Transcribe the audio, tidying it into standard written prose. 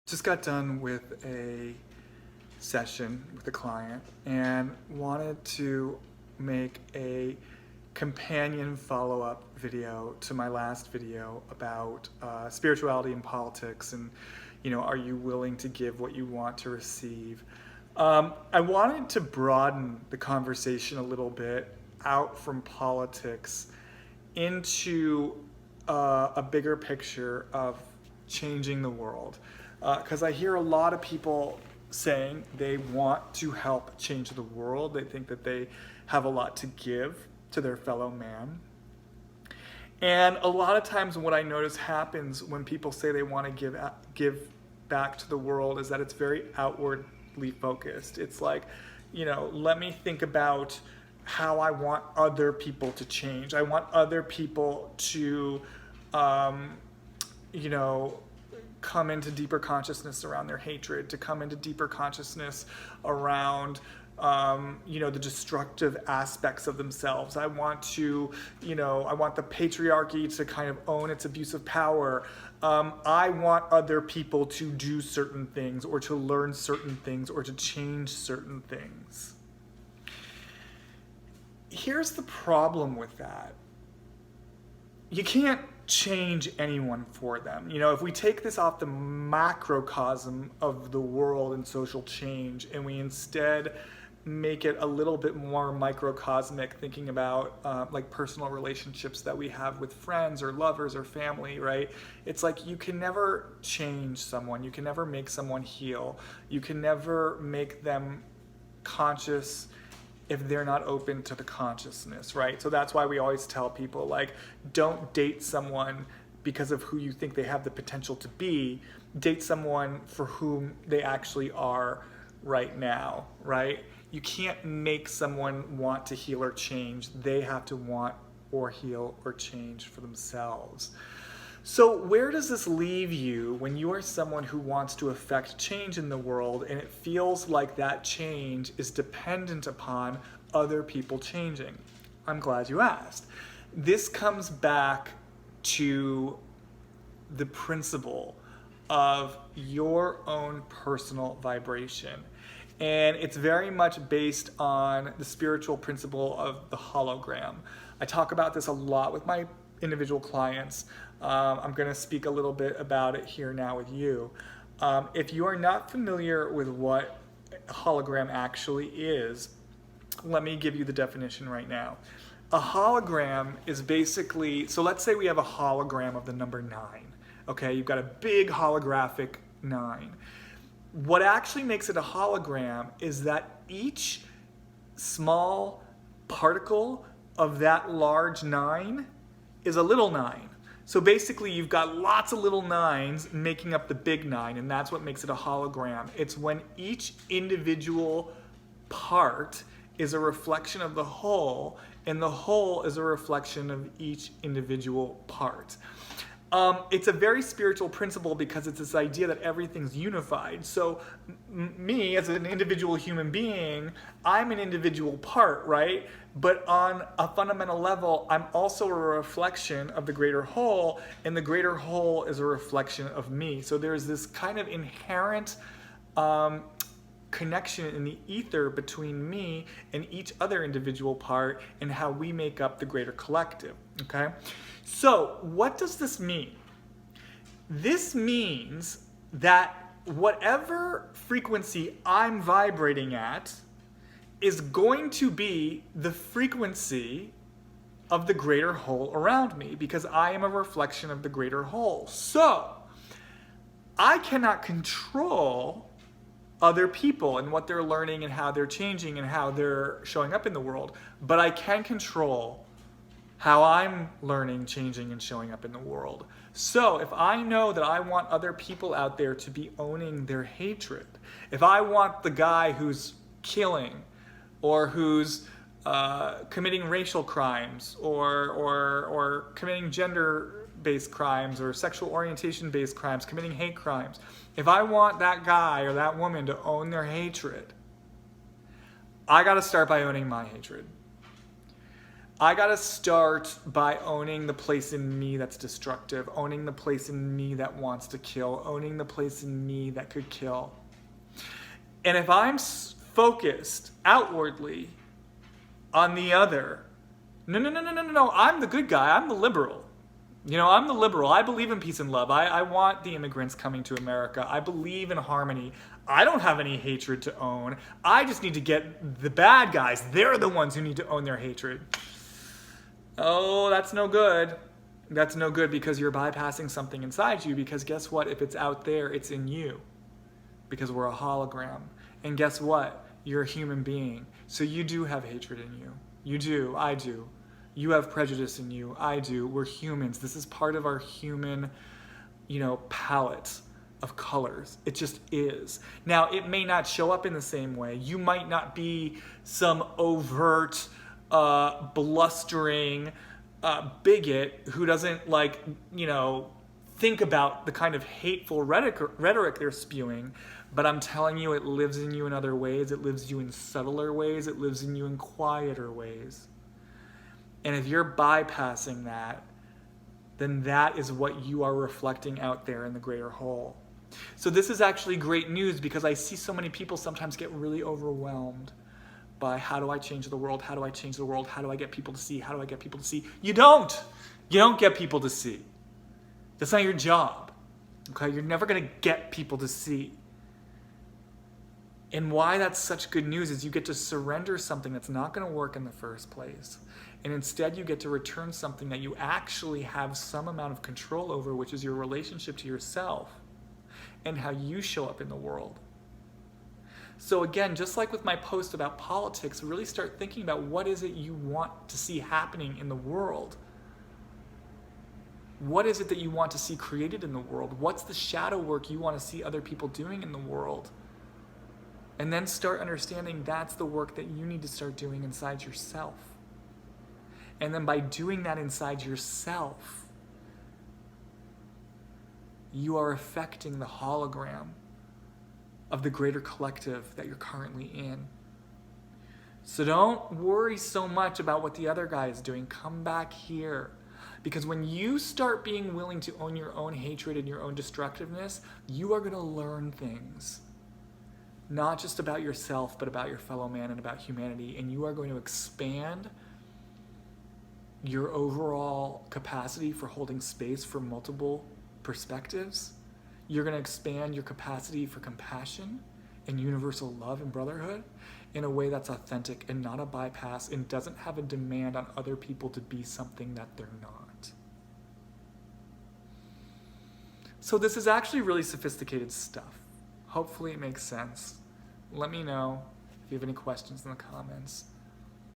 Just got done with a session with a client and wanted to make a companion follow-up video to my last video about spirituality and politics, and are you willing to give what you want to receive? I wanted to broaden the conversation a little bit out from politics into a bigger picture of changing the world, because I hear a lot of people saying they want to help change the world. They think that they have a lot to give to their fellow man. And a lot of times what I notice happens when people say they want to give back to the world is that it's very outwardly focused. It's like, let me think about how I want other people to change. I want other people to, come into deeper consciousness around their hatred, to come into deeper consciousness around the destructive aspects of themselves. I want to, I want the patriarchy to kind of own its abuse of power. I want other people to do certain things, or to learn certain things, or to change certain things. Here's the problem with that. You can't change anyone for them. If we take this off the macrocosm of the world and social change, and we instead make it a little bit more microcosmic, thinking about like personal relationships that we have with friends or lovers or family, right? It's like you can never change someone. You can never make someone heal. You can never make them conscious if they're not open to the consciousness, right? So that's why we always tell people, like, don't date someone because of who you think they have the potential to be. Date someone for whom they actually are right now, right? You can't make someone want to heal or change. They have to want or heal or change for themselves. So where does this leave you when you are someone who wants to affect change in the world, and it feels like that change is dependent upon other people changing? I'm glad you asked. This comes back to the principle of your own personal vibration. And it's very much based on the spiritual principle of the hologram. I talk about this a lot with my individual clients. I'm going to speak a little bit about it here now with you. If you are not familiar with what a hologram actually is, let me give you the definition right now. A hologram is basically, so let's say we have a hologram of the number 9. Okay, you've got a big holographic 9. What actually makes it a hologram is that each small particle of that large 9 is a little 9. So basically you've got lots of little 9s making up the big 9, and that's what makes it a hologram. It's when each individual part is a reflection of the whole, and the whole is a reflection of each individual part. It's a very spiritual principle because it's this idea that everything's unified. So me as an individual human being, I'm an individual part, right? But on a fundamental level, I'm also a reflection of the greater whole, and the greater whole is a reflection of me. So there's this kind of inherent connection in the ether between me and each other individual part, and how we make up the greater collective, okay? So what does this mean? This means that whatever frequency I'm vibrating at is going to be the frequency of the greater whole around me, because I am a reflection of the greater whole. So I cannot control other people and what they're learning and how they're changing and how they're showing up in the world, but I can control how I'm learning, changing, and showing up in the world. So if I know that I want other people out there to be owning their hatred, if I want the guy who's killing, or who's committing racial crimes, or committing gender-based crimes, or sexual orientation-based crimes, committing hate crimes, if I want that guy or that woman to own their hatred, I gotta start by owning my hatred. I gotta start by owning the place in me that's destructive, owning the place in me that wants to kill, owning the place in me that could kill. And if I'm focused outwardly on the other, no, I'm the good guy, I'm the liberal. I'm the liberal. I believe in peace and love. I want the immigrants coming to America. I believe in harmony. I don't have any hatred to own. I just need to get the bad guys. They're the ones who need to own their hatred. Oh, that's no good. That's no good because you're bypassing something inside you, because guess what? If it's out there, it's in you. Because we're a hologram. And guess what? You're a human being. So you do have hatred in you. You do. I do. You have prejudice in you. I do. We're humans. This is part of our human, palette of colors. It just is. Now, it may not show up in the same way. You might not be some overt, blustering bigot who doesn't think about the kind of hateful rhetoric they're spewing. But I'm telling you, it lives in you in other ways. It lives in you in subtler ways. It lives in you in quieter ways. And if you're bypassing that, then that is what you are reflecting out there in the greater whole. So this is actually great news, because I see so many people sometimes get really overwhelmed by, how do I change the world? How do I change the world? How do I get people to see? How do I get people to see? You don't. You don't get people to see. That's not your job. Okay? You're never going to get people to see. And why that's such good news is you get to surrender something that's not going to work in the first place. And instead you get to return something that you actually have some amount of control over, which is your relationship to yourself and how you show up in the world. So again, just like with my post about politics, really start thinking about what is it you want to see happening in the world. What is it that you want to see created in the world? What's the shadow work you want to see other people doing in the world? And then start understanding that's the work that you need to start doing inside yourself. And then by doing that inside yourself, you are affecting the hologram of the greater collective that you're currently in. So don't worry so much about what the other guy is doing. Come back here. Because when you start being willing to own your own hatred and your own destructiveness, you are going to learn things. Not just about yourself, but about your fellow man and about humanity. And you are going to expand your overall capacity for holding space for multiple perspectives. You're going to expand your capacity for compassion and universal love and brotherhood in a way that's authentic and not a bypass and doesn't have a demand on other people to be something that they're not. So this is actually really sophisticated stuff. Hopefully it makes sense. Let me know if you have any questions in the comments.